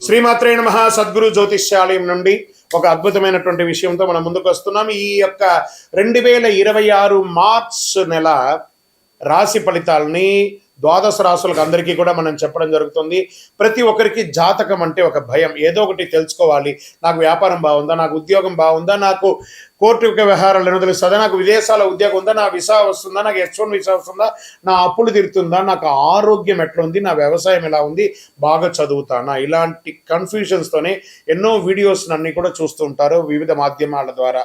శ్రీమాత్రే నమః. సద్గురు జ్యోతిష్యాలయం నుండి ఒక అద్భుతమైనటువంటి విషయంతో మనం ముందుకు వస్తున్నాం. ఈ యొక్క 2026 మార్చ్ నెల రాశి ఫలితాలని ద్వాదశ రాశులకు అందరికీ కూడా మనం చెప్పడం జరుగుతుంది. ప్రతి ఒక్కరికి జాతకం అంటే ఒక భయం, ఏదో ఒకటి తెలుసుకోవాలి. నాకు వ్యాపారం బాగుందా, నాకు ఉద్యోగం బాగుందా, నాకు కోర్టు వ్యవహారాలు తెలుస్తుందా, నాకు విదేశాల ఉద్యోగం ఉందా, నా వీసా వస్తుందా, నాకు H1 వీసా వస్తుందా, నా అప్పులు తీరుతుందా, నాకు ఆరోగ్యం ఎట్లా ఉంది, నా వ్యవసాయం ఎలా ఉంది, బాగా చదువుతానా, ఇలాంటి కన్ఫ్యూజన్స్తోనే ఎన్నో వీడియోస్ అన్ని కూడా చూస్తూ ఉంటారు వివిధ మాధ్యమాల ద్వారా.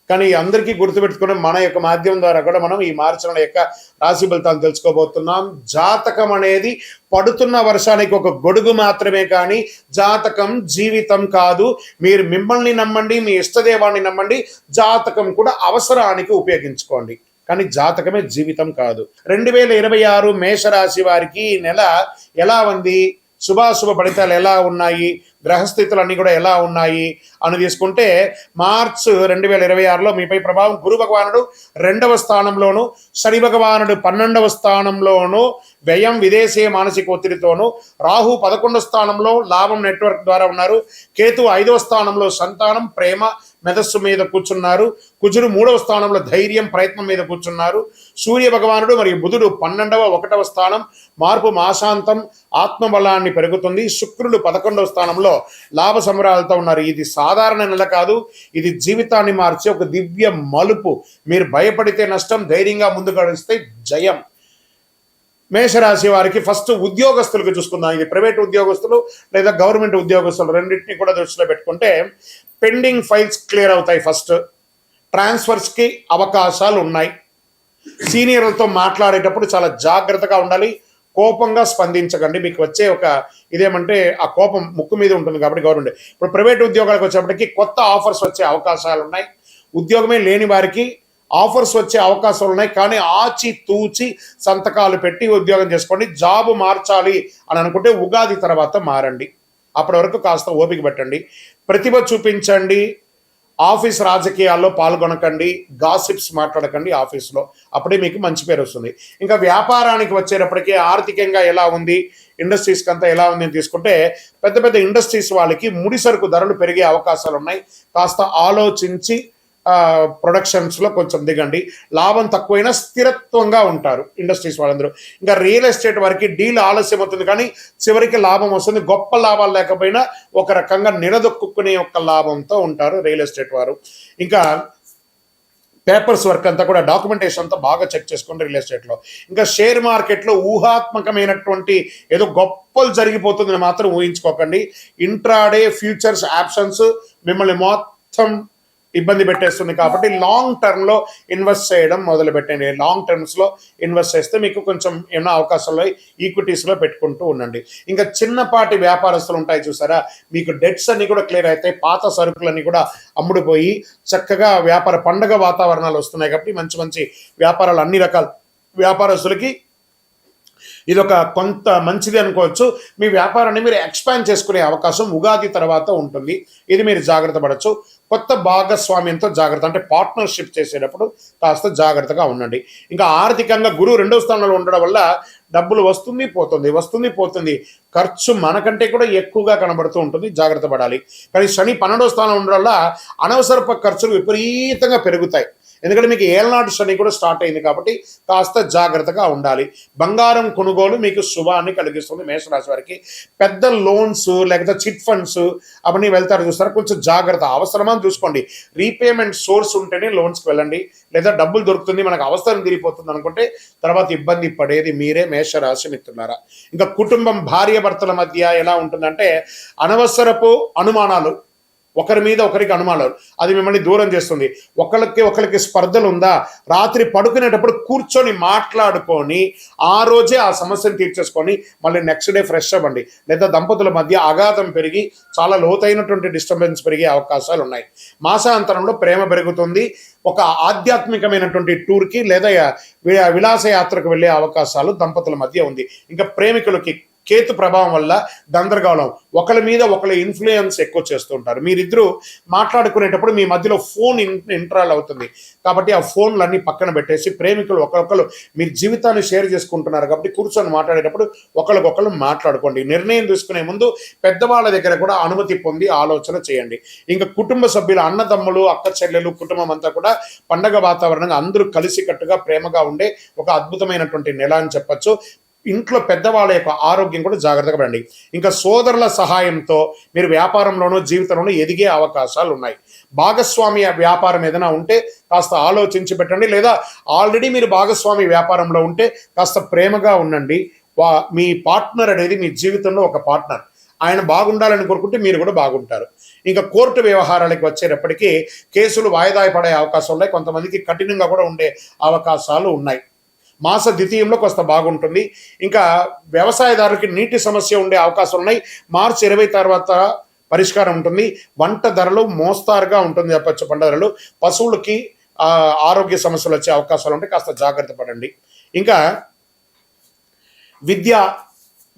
కానీ అందరికీ గుర్తుపెట్టుకుని మన యొక్క మాధ్యమం ద్వారా కూడా మనం ఈ మార్చి నెల యొక్క రాశి ఫలితాలను తెలుసుకోబోతున్నాం. జాతకం అనేది పడుతున్న వర్షానికి ఒక గొడుగు మాత్రమే, కానీ జాతకం జీవితం కాదు. మీరు మిమ్మల్ని నమ్మండి, మీ ఇష్టదేవాన్ని నమ్మండి, జాతకం కూడా అవసరానికి ఉపయోగించుకోండి, కానీ జాతకమే జీవితం కాదు. 2026 మేషరాశి వారికి ఈ నెల ఎలా ఉంది, శుభాశుభ ఫలితాలు ఎలా ఉన్నాయి, గ్రహస్థితులు అన్నీ కూడా ఎలా ఉన్నాయి అని తీసుకుంటే, మార్చ్ 2026లో మీపై ప్రభావం గురు భగవానుడు 2వ స్థానంలోను, శని భగవానుడు 12వ స్థానంలోను, వ్యయం విదేశీయ మానసిక ఒత్తిడితోను, రాహు 11వ స్థానంలో లాభం నెట్వర్క్ ద్వారా ఉన్నారు, కేతు 5వ స్థానంలో సంతానం ప్రేమ మెదస్సు మీద కూర్చున్నారు, కుజుడు 3వ స్థానంలో ధైర్యం ప్రయత్నం మీద కూర్చున్నారు, సూర్య భగవానుడు మరియు బుధుడు 12వ 1వ స్థానం మార్పు మాశాంతం ఆత్మబలాన్ని పెరుగుతుంది, శుక్రుడు 11వ స్థానంలో లాభ సంబరాలతో ఉన్నారు. ఇది సాధారణ నెల కాదు, ఇది జీవితాన్ని మార్చే ఒక దివ్య మలుపు. మీరు భయపడితే నష్టం, ధైర్యంగా ముందుకు నడిస్తే జయం. మేషరాశి వారికి ఫస్ట్ ఉద్యోగస్తులకు చూసుకుందాం. ఇది ప్రైవేట్ ఉద్యోగస్తులు లేదా గవర్నమెంట్ ఉద్యోగస్తులు రెండింటినీ కూడా దృష్టిలో పెట్టుకుంటే పెండింగ్ ఫైల్స్ క్లియర్ అవుతాయి. ఫస్ట్ ట్రాన్స్ఫర్స్కి అవకాశాలు ఉన్నాయి. సీనియర్లతో మాట్లాడేటప్పుడు చాలా జాగ్రత్తగా ఉండాలి, కోపంగా స్పందించకండి. మీకు వచ్చే ఒక ఇదేమంటే ఆ కోపం ముక్కు మీద ఉంటుంది కాబట్టి గవర్నమెంట్. ఇప్పుడు ప్రైవేట్ ఉద్యోగాలకు వచ్చేప్పటికి కొత్త ఆఫర్స్ వచ్చే అవకాశాలు ఉన్నాయి. ఉద్యోగమే లేని వారికి ఆఫర్స్ వచ్చే అవకాశాలు ఉన్నాయి, కానీ ఆచి తూచి సంతకాలు పెట్టి ఉద్యోగం చేసుకోండి. జాబ్ మార్చాలి అని అనుకుంటే ఉగాది తర్వాత మారండి. అప్పటి వరకు కాస్త ఓపిక పెట్టండి, ప్రతిభ చూపించండి. ఆఫీస్ రాజకీయాల్లో పాల్గొనకండి, గాసిప్స్ మాట్లాడకండి ఆఫీస్లో, అప్పుడే మీకు మంచి పేరు వస్తుంది. ఇంకా వ్యాపారానికి వచ్చేటప్పటికీ ఆర్థికంగా ఎలా ఉంది, ఇండస్ట్రీస్కి అంతా ఎలా ఉంది అని తీసుకుంటే, పెద్ద పెద్ద ఇండస్ట్రీస్ వాళ్ళకి ముడి సరుకు ధరలు పెరిగే అవకాశాలు ఉన్నాయి. కాస్త ఆలోచించి ప్రొడక్షన్స్లో కొంచెం దిగండి. లాభం తక్కువైనా స్థిరత్వంగా ఉంటారు ఇండస్ట్రీస్ వాళ్ళందరూ. ఇంకా రియల్ ఎస్టేట్ వారికి డీల్ ఆలస్యం అవుతుంది, కానీ చివరికి లాభం వస్తుంది. గొప్ప లాభాలు లేకపోయినా ఒక రకంగా నిలదొక్కునే ఒక లాభంతో ఉంటారు రియల్ ఎస్టేట్ వారు. ఇంకా పేపర్స్ వర్క్ అంతా కూడా డాక్యుమెంటేషన్ అంతా బాగా చెక్ చేసుకోండి రియల్ ఎస్టేట్లో. ఇంకా షేర్ మార్కెట్లో ఊహాత్మకమైనటువంటి ఏదో గొప్పలు జరిగిపోతుందని మాత్రం ఊహించుకోకండి. ఇంట్రాడే ఫ్యూచర్స్ ఆప్షన్స్ మిమ్మల్ని మొత్తం ఇబ్బంది పెట్టేస్తుంది, కాబట్టి లాంగ్ టర్మ్లో ఇన్వెస్ట్ చేయడం మొదలు పెట్టండి. లాంగ్ టర్మ్స్లో ఇన్వెస్ట్ చేస్తే మీకు కొంచెం ఏమైనా అవకాశాలు ఈక్విటీస్లో పెట్టుకుంటూ ఉండండి. ఇంకా చిన్నపాటి వ్యాపారస్తులు ఉంటాయి చూసారా, మీకు డెట్స్ అన్ని కూడా క్లియర్ అవుతాయి. పాత సరుకులన్నీ కూడా అమ్ముడుపోయి చక్కగా వ్యాపార పండగ వాతావరణాలు వస్తున్నాయి, కాబట్టి మంచి మంచి వ్యాపారాలు అన్ని రకాల వ్యాపారస్తులకి ఇదొక కొంత మంచిది అనుకోవచ్చు. మీ వ్యాపారాన్ని మీరు ఎక్స్పాండ్ చేసుకునే అవకాశం ఉగాది తర్వాత ఉంటుంది. ఇది మీరు జాగ్రత్త పడవచ్చు. కొత్త భాగస్వామ్యంతో జాగ్రత్త, అంటే పార్ట్నర్షిప్ చేసేటప్పుడు కాస్త జాగ్రత్తగా ఉండండి. ఇంకా ఆర్థికంగా గురువు 2వ స్థానంలో ఉండడం వల్ల డబ్బులు వస్తుంది పోతుంది, ఖర్చు మనకంటే కూడా ఎక్కువగా కనబడుతూ ఉంటుంది, జాగ్రత్త పడాలి. కానీ శని 12వ స్థానంలో ఉండడం వల్ల అనవసరపు ఖర్చులు విపరీతంగా పెరుగుతాయి. ఎందుకంటే మీకు ఏళ్ళనాటి శని కూడా స్టార్ట్ అయింది, కాబట్టి కాస్త జాగ్రత్తగా ఉండాలి. బంగారం కొనుగోలు మీకు శుభాన్ని కలిగిస్తుంది. మేషరాశి వారికి పెద్ద లోన్స్ లేకపోతే చిట్ ఫండ్స్ అవన్నీ వెళ్తారు చూస్తారు, కొంచెం జాగ్రత్త, అవసరమని చూసుకోండి. రీపేమెంట్ సోర్స్ ఉంటేనే లోన్స్కి వెళ్ళండి, లేదా డబ్బులు దొరుకుతుంది మనకు అవసరం తీరిపోతుంది అనుకుంటే తర్వాత ఇబ్బంది పడేది మీరే మేషరాశి మిత్రులారా. ఇంకా కుటుంబం భార్య భర్తల మధ్య ఎలా ఉంటుందంటే అనవసరపు అనుమానాలు, ఒకరి మీద ఒకరికి అనుమానాలు, అది మిమ్మల్ని దూరం చేస్తుంది. ఒకరికి స్పర్ధలు ఉందా, రాత్రి పడుకునేటప్పుడు కూర్చొని మాట్లాడుకొని ఆ రోజే ఆ సమస్యను తీర్చేసుకొని మళ్ళీ నెక్స్ట్ డే ఫ్రెష్ అవ్వండి. లేదా దంపతుల మధ్య అగాధం పెరిగి చాలా లోతైనటువంటి డిస్టర్బెన్స్ పెరిగే అవకాశాలు ఉన్నాయి. మాసాంతరంలో ప్రేమ పెరుగుతుంది. ఒక ఆధ్యాత్మికమైనటువంటి టూర్కి లేదా విలాసయాత్రకు వెళ్ళే అవకాశాలు దంపతుల మధ్య ఉంది. ఇంకా ప్రేమికులకి కేతు ప్రభావం వల్ల గందరగోళం, ఒకరి మీద ఒకరి ఇన్ఫ్లుయెన్స్ ఎక్కువ చేస్తుంటారు. మీరిద్దరూ మాట్లాడుకునేటప్పుడు మీ మధ్యలో ఫోన్ ఇంటరాల్ అవుతుంది. కాబట్టి ఆ ఫోన్లన్నీ పక్కన పెట్టేసి ప్రేమికులు ఒకరొకరు మీరు జీవితాన్ని షేర్ చేసుకుంటున్నారు కాబట్టి కూర్చొని మాట్లాడేటప్పుడు ఒకరికొకరు మాట్లాడుకోండి. నిర్ణయం తీసుకునే ముందు పెద్దవాళ్ళ దగ్గర కూడా అనుమతి పొంది ఆలోచన చేయండి. ఇంకా కుటుంబ సభ్యులు, అన్నదమ్ములు, అక్క చెల్లెలు, కుటుంబం అంతా కూడా పండగ వాతావరణంగా అందరూ కలిసికట్టుగా ప్రేమగా ఉండే ఒక అద్భుతమైనటువంటి నెల అని చెప్పొచ్చు. ఇంట్లో పెద్దవాళ్ళ యొక్క ఆరోగ్యం కూడా జాగ్రత్తగా పడండి. ఇంకా సోదరుల సహాయంతో మీరు వ్యాపారంలోనూ జీవితంలోనూ ఎదిగే అవకాశాలు ఉన్నాయి. భాగస్వామి వ్యాపారం ఏదైనా ఉంటే కాస్త ఆలోచించి పెట్టండి, లేదా ఆల్రెడీ మీరు భాగస్వామి వ్యాపారంలో ఉంటే కాస్త ప్రేమగా ఉండండి. మీ పార్ట్నర్ అనేది మీ జీవితంలో ఒక పార్ట్నర్, ఆయన బాగుండాలని కోరుకుంటే మీరు కూడా బాగుంటారు. ఇంకా కోర్టు వ్యవహారాలకు వచ్చేటప్పటికీ కేసులు వాయిదా పడే అవకాశాలు ఉన్నాయి. కొంతమందికి కఠినంగా కూడా ఉండే అవకాశాలు ఉన్నాయి. మాస ద్వితీయంలో కొంత బాగుంటుంది. ఇంకా వ్యవసాయదారులకి నీటి సమస్య ఉండే అవకాశాలు ఉన్నాయి. మార్చి 20 తర్వాత పరిష్కారం ఉంటుంది. వంట ధరలు మోస్తారుగా ఉంటుంది చెప్పచ్చు. పంట ధరలు, పశువులకి ఆరోగ్య సమస్యలు వచ్చే అవకాశాలు ఉంటాయి, కాస్త జాగ్రత్త పడండి. ఇంకా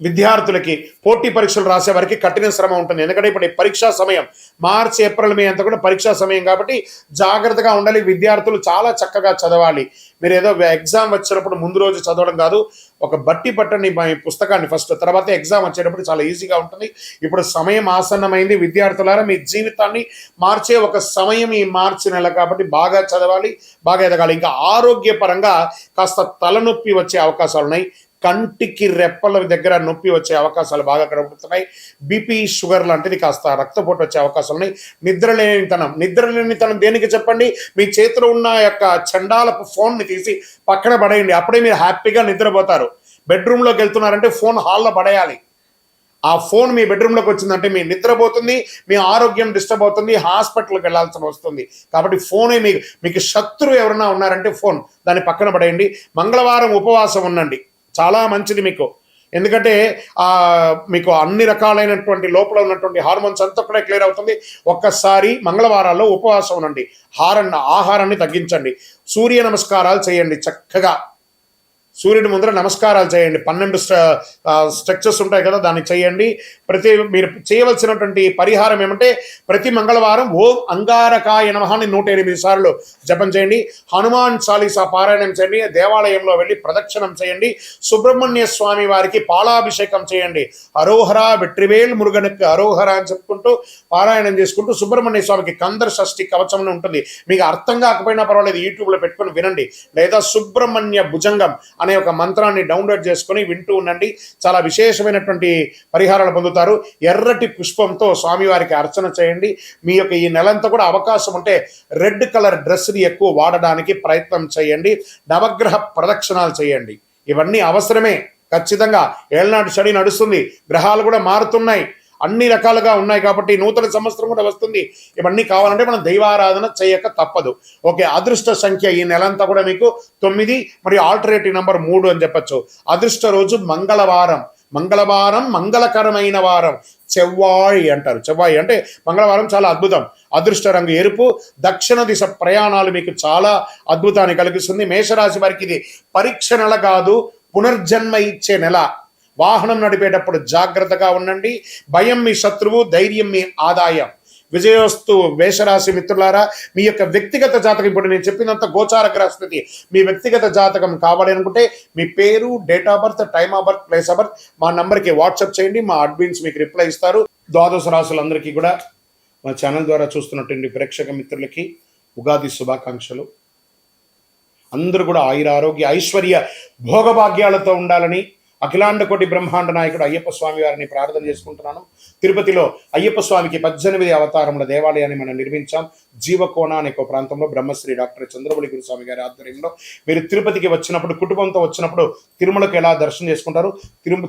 విద్యార్థులకి పోటీ పరీక్షలు రాసే వారికి కఠిన శ్రమ ఉంటుంది. ఎందుకంటే ఇప్పుడు పరీక్షా సమయం, మార్చి, ఏప్రిల్, మే అంతా కూడా పరీక్షా సమయం కాబట్టి జాగ్రత్తగా ఉండాలి. విద్యార్థులు చాలా చక్కగా చదవాలి. మీరు ఏదో ఎగ్జామ్ వచ్చినప్పుడు ముందు రోజు చదవడం కాదు, ఒక బట్టి పట్టని పుస్తకాన్ని ఫస్ట్, తర్వాత ఎగ్జామ్ వచ్చేటప్పుడు చాలా ఈజీగా ఉంటుంది. ఇప్పుడు సమయం ఆసన్నమైంది. విద్యార్థులారా, మీ జీవితాన్ని మార్చే ఒక సమయం ఈ మార్చి నెల కాబట్టి బాగా చదవాలి, బాగా ఎదగాలి. ఇంకా ఆరోగ్యపరంగా కాస్త తలనొప్పి వచ్చే అవకాశాలు ఉన్నాయి. కంటికి రెప్పల దగ్గర నొప్పి వచ్చే అవకాశాలు బాగా కనబడుతున్నాయి. బీపీ, షుగర్ లాంటిది, కాస్త రక్తపోటు వచ్చే అవకాశాలు ఉన్నాయి. నిద్రలేనితనం దేనికి చెప్పండి? మీ చేతిలో ఉన్న యొక్క చండాలపు ఫోన్ని తీసి పక్కన పడేయండి, అప్పుడే మీరు హ్యాపీగా నిద్రపోతారు. బెడ్రూమ్లోకి వెళ్తున్నారంటే ఫోన్ హాల్లో పడేయాలి. ఆ ఫోన్ మీ బెడ్రూమ్లోకి వచ్చిందంటే మీ నిద్రపోతుంది, మీ ఆరోగ్యం డిస్టర్బ్ అవుతుంది, హాస్పిటల్కి వెళ్ళాల్సి వస్తుంది. కాబట్టి ఫోనే మీకు శత్రువు ఎవరైనా ఉన్నారంటే ఫోన్, దాన్ని పక్కన పడేయండి. మంగళవారం ఉపవాసం ఉండండి, చాలా మంచిది మీకు. ఎందుకంటే మీకు అన్ని రకాలైనటువంటి లోపల ఉన్నటువంటి హార్మోన్స్ అంతా కూడా క్లియర్ అవుతుంది. ఒక్కసారి మంగళవారాల్లో ఉపవాసం ఉండండి, ఆహారాన్ని తగ్గించండి, సూర్య నమస్కారాలు చేయండి. చక్కగా సూర్యుడి ముందర నమస్కారాలు చేయండి. 12 స్ట్రక్చర్స్ ఉంటాయి కదా, దాన్ని చేయండి. మీరు చేయవలసినటువంటి పరిహారం ఏమంటే ప్రతి మంగళవారం ఓం అంగారకాయ నమః అని 108 సార్లు జపం చేయండి. హనుమాన్ చాలీసా పారాయణం చేయండి. దేవాలయంలో వెళ్ళి ప్రదక్షిణం చేయండి. సుబ్రహ్మణ్య స్వామి వారికి పాలాభిషేకం చేయండి. అరోహరా వెట్రివేల్ మురుగనుకు అరోహరా అని చెప్పుకుంటూ పారాయణం చేసుకుంటూ సుబ్రహ్మణ్య స్వామికి కందర షష్ఠి కవచం ఉంటుంది. మీకు అర్థం కాకపోయినా పర్వాలేదు, యూట్యూబ్లో పెట్టుకొని వినండి, లేదా సుబ్రహ్మణ్య భుజంగం అనే ఒక మంత్రాన్ని డౌన్లోడ్ చేసుకుని వింటూ ఉండండి. చాలా విశేషమైనటువంటి పరిహారాలు పొందుతారు. ఎర్రటి పుష్పంతో స్వామివారికి అర్చన చేయండి. మీ యొక్క ఈ నెలంతా కూడా అవకాశం ఉంటే రెడ్ కలర్ డ్రెస్ని ఎక్కువ వాడడానికి ప్రయత్నం చేయండి. నవగ్రహ ప్రదక్షిణాలు చేయండి. ఇవన్నీ అవసరమే ఖచ్చితంగా. ఏళ్ళనాటి శని నడుస్తుంది, గ్రహాలు కూడా మారుతున్నాయి, అన్ని రకాలుగా ఉన్నాయి కాబట్టి నూతన సంవత్సరం కూడా వస్తుంది. ఇవన్నీ కావాలంటే మనం దైవారాధన చేయక తప్పదు. ఓకే, అదృష్ట సంఖ్య ఈ నెలంతా కూడా మీకు 9 మరియు ఆల్టర్నేటివ్ నెంబర్ 3 అని చెప్పచ్చు. అదృష్ట రోజు మంగళవారం. మంగళకరమైన వారం, చెవ్వాయి అంటారు. చెవ్వాయి అంటే మంగళవారం చాలా అద్భుతం. అదృష్ట రంగు ఎరుపు. దక్షిణ దిశ ప్రయాణాలు మీకు చాలా అద్భుతాన్ని కలిగిస్తుంది. మేషరాశి వారికి ఇది పరీక్ష నెల కాదు, పునర్జన్మ ఇచ్చే నెల. వాహనం నడిపేటప్పుడు జాగ్రత్తగా ఉండండి. భయం మీ శత్రువు, ధైర్యం మీ ఆదాయం. విజయోస్తు మేషరాశి మిత్రులారా. మీ యొక్క వ్యక్తిగత జాతకం, ఇప్పుడు నేను చెప్పినంత గోచార గ్రహస్థితి, మీ వ్యక్తిగత జాతకం కావాలి అనుకుంటే మీ పేరు, date of birth, time of birth, place of birth మా నంబర్కి వాట్సాప్ చేయండి. మా అడ్మిన్స్ మీకు రిప్లై ఇస్తారు. ద్వాదశ రాశులందరికీ కూడా మా ఛానల్ ద్వారా చూస్తున్నటువంటి ప్రేక్షక మిత్రులకి ఉగాది శుభాకాంక్షలు. అందరూ కూడా ఆయురారోగ్య ఐశ్వర్య భోగభాగ్యాలతో ఉండాలని అఖిలాండ కోటి బ్రహ్మాండ నాయకుడు అయ్యప్ప స్వామి వారిని ప్రార్థన చేసుకుంటున్నాను. తిరుపతిలో అయ్యప్ప స్వామికి 18 అవతారముల దేవాలయాన్ని మనం నిర్మించాం. జీవకోణ అనే ఒక ప్రాంతంలో బ్రహ్మశ్రీ డాక్టర్ చంద్రబలి గురుస్వామి గారి ఆధ్వర్యంలో. మీరు తిరుపతికి వచ్చినప్పుడు, కుటుంబంతో వచ్చినప్పుడు తిరుమలకు ఎలా దర్శనం చేసుకుంటారు?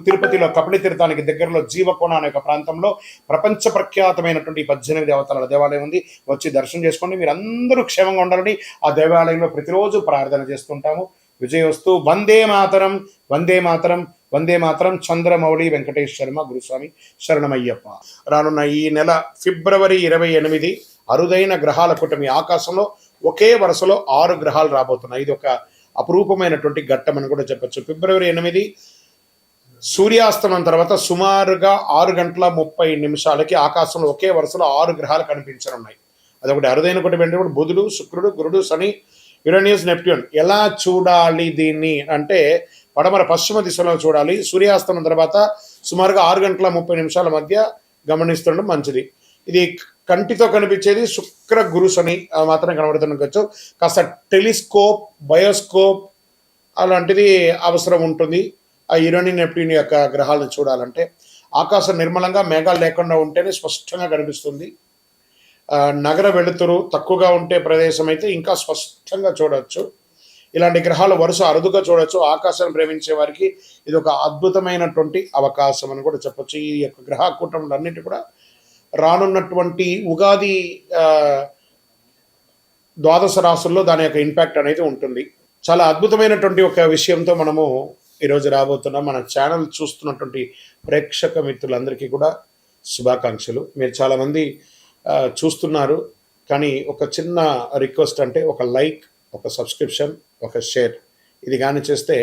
తిరుపతిలో కపిల తీర్థానికి దగ్గరలో జీవకోణ అనే ఒక ప్రాంతంలో ప్రపంచ ప్రఖ్యాతమైనటువంటి 18 అవతారాల దేవాలయం ఉంది. వచ్చి దర్శనం చేసుకోండి. మీరు అందరూ క్షేమంగా ఉండాలని ఆ దేవాలయంలో ప్రతిరోజు ప్రార్థన చేస్తుంటాము. విజయోస్తు. వందే మాతరం, వందే మాతరం, వందే మాతరం. చంద్రమౌళి వెంకటేష్ శర్మ గురుస్వామి శరణమయ్యప్ప. రానున్న ఈ నెల ఫిబ్రవరి 28 అరుదైన గ్రహాల కూటమి. ఆకాశంలో ఒకే వరుసలో 6 గ్రహాలు రాబోతున్నాయి. ఇది ఒక అపురూపమైనటువంటి ఘట్టం అని కూడా చెప్పచ్చు. ఫిబ్రవరి 8 సూర్యాస్తమం తర్వాత సుమారుగా 6 గంటల 30 నిమిషాలకి ఆకాశంలో ఒకే వరుసలో 6 గ్రహాలు కనిపించనున్నాయి. అదొకటి అరుదైన ఒకటి ఏంటంటే బుధుడు, శుక్రుడు, గురుడు, శని, యురేనియస్, నెప్ట్యూన్. ఎలా చూడాలి దీన్ని అంటే పడమర పశ్చిమ దిశలో చూడాలి. సూర్యాస్తమం తర్వాత సుమారుగా 6 గంటల 30 నిమిషాల మధ్య గమనిస్తుండడం మంచిది. ఇది కంటితో కనిపించేది శుక్ర, గురు, శని మాత్రం కనబడుతుండొచ్చు. కాస్త టెలిస్కోప్, బయోస్కోప్ అలాంటిది అవసరం ఉంటుంది. ఆ యురేనియస్, నెప్ట్యూన్ యొక్క గ్రహాలను చూడాలంటే ఆకాశం నిర్మలంగా మేఘాలు లేకుండా ఉంటేనే స్పష్టంగా కనిపిస్తుంది. నగర వెలుతురు తక్కువగా ఉంటే ప్రదేశం అయితే ఇంకా స్పష్టంగా చూడవచ్చు. ఇలాంటి గ్రహాలు వరుస అరుదుగా చూడవచ్చు. ఆకాశాన్ని ప్రేమించే వారికి ఇది ఒక అద్భుతమైనటువంటి అవకాశం అని కూడా చెప్పొచ్చు. ఈ యొక్క గ్రహ కూటములన్నిటి కూడా రానున్నటువంటి ఉగాది ద్వాదశ రాసుల్లో దాని యొక్క ఇంపాక్ట్ అనేది ఉంటుంది. చాలా అద్భుతమైనటువంటి ఒక విషయంతో మనము ఈరోజు రాబోతున్నాం. మన ఛానల్ చూస్తున్నటువంటి ప్రేక్షక మిత్రులందరికీ కూడా శుభాకాంక్షలు. మీరు చాలామంది చూస్తున్నారు, కానీ ఒక చిన్న రిక్వెస్ట్ అంటే ఒక లైక్, ఒక సబ్స్క్రిప్షన్, ఒక షేర్ ఇది కానీ చేస్తే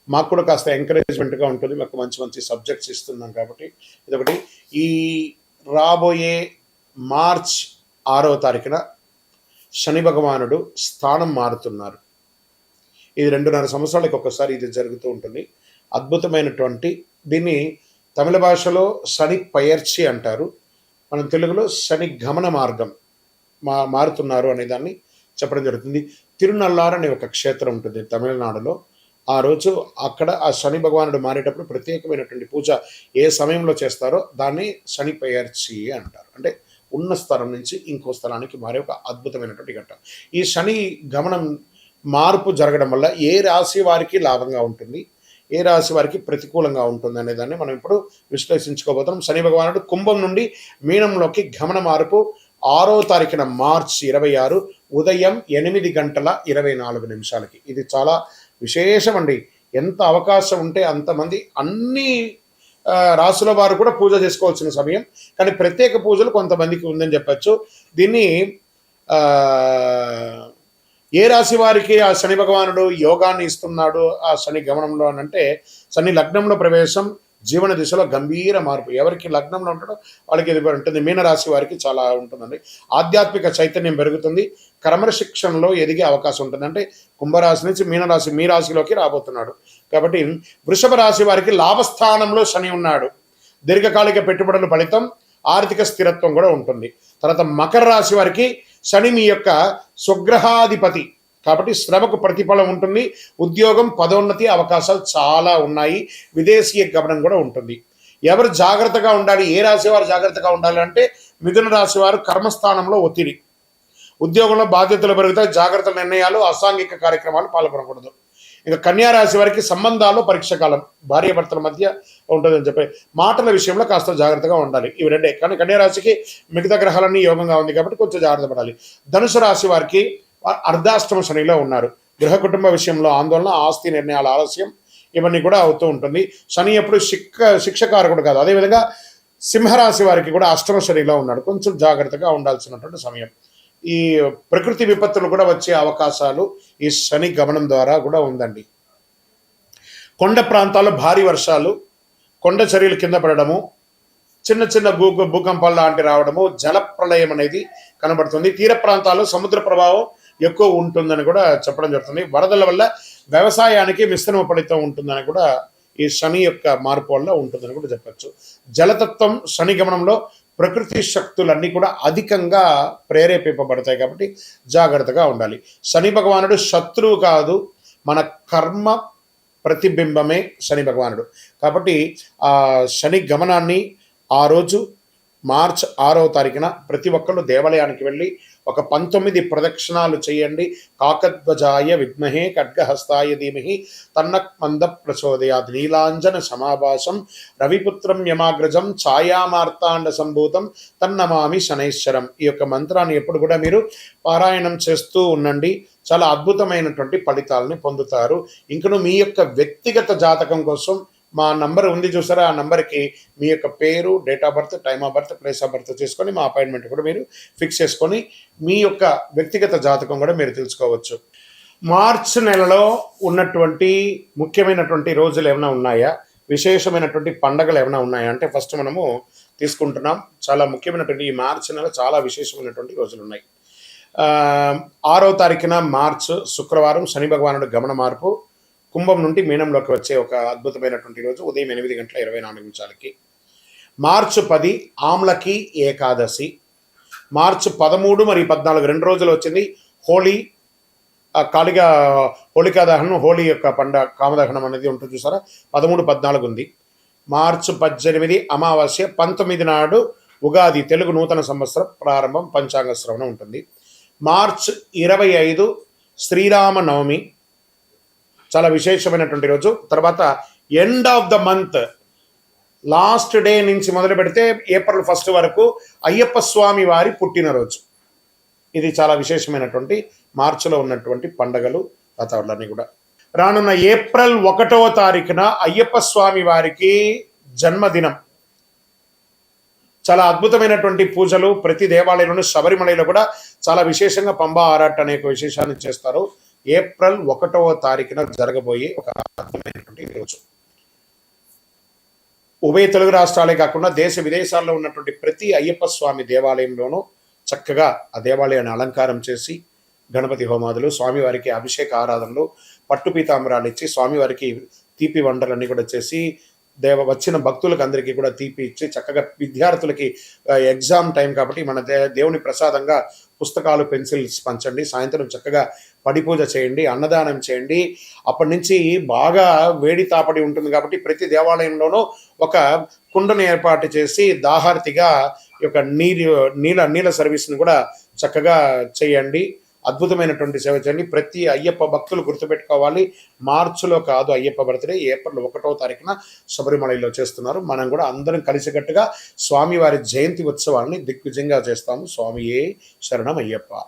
మాకు కూడా కాస్త ఎంకరేజ్మెంట్గా ఉంటుంది. మాకు మంచి మంచి సబ్జెక్ట్స్ ఇస్తున్నాం కాబట్టి ఇదొకటి. ఈ రాబోయే మార్చ్ 6వ తారీఖున శని భగవానుడు స్థానం మారుతున్నారు. ఇది 2.5 సంవత్సరాలకు ఒకసారి ఇది జరుగుతూ ఉంటుంది. అద్భుతమైనటువంటి దీన్ని తమిళ భాషలో శని పయర్చి అంటారు. మనం తెలుగులో శని గమన మార్గం మారుతున్నారు అనే దాన్ని చెప్పడం జరుగుతుంది. తిరునల్లార్ అనే ఒక క్షేత్రం ఉంటుంది తమిళనాడులో. ఆ రోజు అక్కడ ఆ శని భగవానుడు మారేటప్పుడు ప్రత్యేకమైనటువంటి పూజ ఏ సమయంలో చేస్తారో దాన్ని శని పయర్చి అంటారు. అంటే ఉన్న స్థలం నుంచి ఇంకో స్థలానికి మారే ఒక అద్భుతమైనటువంటి ఘట్టం. ఈ శని గమనం మార్పు జరగడం వల్ల ఏ రాశి వారికి లాభంగా ఉంటుంది, ఏ రాశి వారికి ప్రతికూలంగా ఉంటుంది అనే దాన్ని మనం ఇప్పుడు విశ్లేషించుకోబోతున్నాం. శని భగవానుడు కుంభం నుండి మీనంలోకి గమన మార్పు 6వ తారీఖున మార్చి 26 ఉదయం 8:24 ఇది చాలా విశేషం అండి. ఎంత అవకాశం ఉంటే అంతమంది అన్ని రాసుల వారు కూడా పూజ చేసుకోవాల్సిన సమయం. కానీ ప్రత్యేక పూజలు కొంతమందికి ఉందని చెప్పచ్చు. దీన్ని ఏ రాశి వారికి ఆ శని భగవానుడు యోగాన్ని ఇస్తున్నాడు ఆ శని గమనంలో అని అంటే శని లగ్నంలో ప్రవేశం, జీవన దిశలో గంభీర మార్పు. ఎవరికి లగ్నంలో ఉంటాడో వాళ్ళకి ఇది ఉంటుంది. మీనరాశి వారికి చాలా ఉంటుందండి. ఆధ్యాత్మిక చైతన్యం పెరుగుతుంది. క్రమశిక్షణలో ఎదిగే అవకాశం ఉంటుంది. అంటే కుంభరాశి నుంచి మీనరాశి మీ రాశిలోకి రాబోతున్నాడు కాబట్టి వృషభ రాశి వారికి లాభస్థానంలో శని ఉన్నాడు. దీర్ఘకాలిక పెట్టుబడుల ఫలితం, ఆర్థిక స్థిరత్వం కూడా ఉంటుంది. తర్వాత మకర రాశి వారికి శని మీ యొక్క స్వగ్రహాధిపతి కాబట్టి శ్రమకు ప్రతిఫలం ఉంటుంది. ఉద్యోగం, పదోన్నతి అవకాశాలు చాలా ఉన్నాయి. విదేశీయ గమనం కూడా ఉంటుంది. ఎవరు జాగ్రత్తగా ఉండాలి, ఏ రాశి వారు జాగ్రత్తగా ఉండాలి అంటే మిథున రాశి వారు కర్మస్థానంలో ఒత్తిడి, ఉద్యోగంలో బాధ్యతలు పెరుగుతాయి. జాగ్రత్త నిర్ణయాలు, అసాంఘిక కార్యక్రమాలు పాల్గొనకూడదు. ఇక కన్యా రాశి వారికి సంబంధాలు పరీక్ష కాలం, భార్యాభర్తల మధ్య ఉంటుందని చెప్పి మాటల విషయంలో కాస్త జాగ్రత్తగా ఉండాలి. ఇవి రెండే. కానీ కన్యా రాశికి మిగతా గ్రహాలన్నీ యోగంగా ఉంది కాబట్టి కొంచెం జాగ్రత్త పడాలి. ధనుసు రాశి వారికి అర్ధాష్టమ శనిలో ఉన్నారు. గృహ కుటుంబ విషయంలో ఆందోళన, ఆస్తి నిర్ణయాల ఆలస్యం ఇవన్నీ కూడా అవుతూ ఉంటుంది. శని ఎప్పుడు శిక్షకారకుడు కాదు. అదేవిధంగా సింహరాశి వారికి కూడా అష్టమ శనిలో ఉన్నాడు. కొంచెం జాగ్రత్తగా ఉండాల్సినటువంటి సమయం. ఈ ప్రకృతి విపత్తులు కూడా వచ్చే అవకాశాలు ఈ శని గమనం ద్వారా కూడా ఉందండి. కొండ ప్రాంతాల్లో భారీ వర్షాలు, కొండ చర్యలు కింద పడడము, చిన్న చిన్న భూకంపాలు లాంటి రావడము, జల ప్రళయం అనేది కనబడుతుంది. తీర ప్రాంతాల్లో సముద్ర ప్రభావం ఎక్కువ ఉంటుందని కూడా చెప్పడం జరుగుతుంది. వరదల వల్ల వ్యవసాయానికి మిశ్రమ ఫలితం ఉంటుందని కూడా ఈ శని యొక్క మార్పు వల్ల ఉంటుందని కూడా చెప్పచ్చు. జలతత్వం శని గమనంలో ప్రకృతి శక్తులన్నీ కూడా అధికంగా ప్రేరేపింపబడతాయి కాబట్టి జాగ్రత్తగా ఉండాలి. శని భగవానుడు శత్రువు కాదు, మన కర్మ ప్రతిబింబమే శని భగవానుడు. కాబట్టి ఆ శని గమనాన్ని ఆ రోజు మార్చ్ 6వ తారీఖున ప్రతి ఒక్కళ్ళు దేవాలయానికి వెళ్ళి ఒక 19 ప్రదక్షిణాలు చేయండి. కాకధ్వజాయ విద్మహే ఖడ్గహస్తాయ ధీమహి తన్నః మంద ప్రచోదయాత్. నీలాంజన సమాభాసం రవిపుత్రం యమాగ్రజం ఛాయామార్తాండ సంభూతం తన్నమామి శనైశ్వరం. ఈ యొక్క మంత్రాన్ని ఎప్పుడు కూడా మీరు పారాయణం చేస్తూ ఉండండి. చాలా అద్భుతమైనటువంటి ఫలితాలని పొందుతారు. ఇంకను మీ యొక్క వ్యక్తిగత జాతకం కోసం మా నంబర్ ఉంది చూసారా, ఆ నంబర్కి మీ యొక్క పేరు, date of birth, time of birth, place of birth చేసుకొని మా అపాయింట్మెంట్ కూడా మీరు ఫిక్స్ చేసుకొని మీ యొక్క వ్యక్తిగత జాతకం కూడా మీరు తెలుసుకోవచ్చు. మార్చ్ నెలలో ఉన్నటువంటి ముఖ్యమైనటువంటి రోజులు ఏమైనా ఉన్నాయా? విశేషమైనటువంటి పండగలు ఏమైనా ఉన్నాయా అంటే ఫస్ట్ మనము తీసుకుంటున్నాం. చాలా ముఖ్యమైనటువంటి ఈ మార్చి నెల చాలా విశేషమైనటువంటి రోజులు ఉన్నాయి. 6వ తారీఖున మార్చ్ శుక్రవారం శని భగవానుడు గమన మార్పు కుంభం నుండి మీనంలోకి వచ్చే ఒక అద్భుతమైనటువంటి రోజు ఉదయం 8:24 మార్చి 10 ఆమ్లకి ఏకాదశి. మార్చి 13 మరియు 14 2 రోజులు వచ్చింది హోలీ. కాళిగా హోళికా దహనం, హోలీ యొక్క కామదహనం అనేది ఉంటుంది చూసారా, 13, 14 ఉంది. మార్చి 18 అమావాస్య, 19 నాడు ఉగాది తెలుగు నూతన సంవత్సరం ప్రారంభం, పంచాంగ శ్రవణం ఉంటుంది. మార్చ్ 25 శ్రీరామ నవమి, చాలా విశేషమైనటువంటి రోజు. తర్వాత end of the month last day నుంచి మొదలు పెడితే ఏప్రిల్ 1 వరకు అయ్యప్ప స్వామి వారి పుట్టినరోజు. ఇది చాలా విశేషమైనటువంటి మార్చిలో ఉన్నటువంటి పండగలు వాతావరణాన్ని కూడా. రానున్న ఏప్రిల్ 1వ తారీఖున అయ్యప్ప స్వామి వారికి జన్మదినం. చాలా అద్భుతమైనటువంటి పూజలు ప్రతి దేవాలయంలోనూ, శబరిమలలో కూడా చాలా విశేషంగా పంబా ఆరాట్ అనే విశేషాన్ని చేస్తారు. ఏప్రిల్ 1వ తారీఖున జరగబోయే ఒక అద్భుతమైనటువంటి రోజు. ఉభయ తెలుగు రాష్ట్రాలే కాకుండా దేశ విదేశాల్లో ఉన్నటువంటి ప్రతి అయ్యప్ప స్వామి దేవాలయంలోనూ చక్కగా ఆ దేవాలయాన్ని అలంకారం చేసి గణపతి హోమాదులు, స్వామివారికి అభిషేక ఆరాధనలు, పట్టు పీతాంబరాలు ఇచ్చి స్వామివారికి తీపి వంటలన్నీ కూడా చేసి వచ్చిన భక్తులకు అందరికీ కూడా తీపి ఇచ్చి చక్కగా విద్యార్థులకి ఎగ్జామ్ టైం కాబట్టి మన దేవుని ప్రసాదంగా పుస్తకాలు, పెన్సిల్స్ పంచండి. సాయంత్రం చక్కగా పడి పూజ చేయండి, అన్నదానం చేయండి. అప్పటి నుంచి బాగా వేడి తాపడి ఉంటుంది కాబట్టి ప్రతి దేవాలయంలోనూ ఒక కుండను ఏర్పాటు చేసి దాహార్తిగా ఈ యొక్క నీళ్ళ సర్వీస్ని కూడా చక్కగా చేయండి. అద్భుతమైనటువంటి సేవ చేయండి. ప్రతి అయ్యప్ప భక్తులు గుర్తుపెట్టుకోవాలి, మార్చిలో కాదు అయ్యప్ప బర్త్డే, ఏప్రిల్ 1వ తారీఖున శబరిమలలో చేస్తున్నారు. మనం కూడా అందరం కలిసికట్టుగా స్వామివారి జయంతి ఉత్సవాన్ని దిగ్విజయంగా చేస్తాము. స్వామియే శరణం అయ్యప్ప.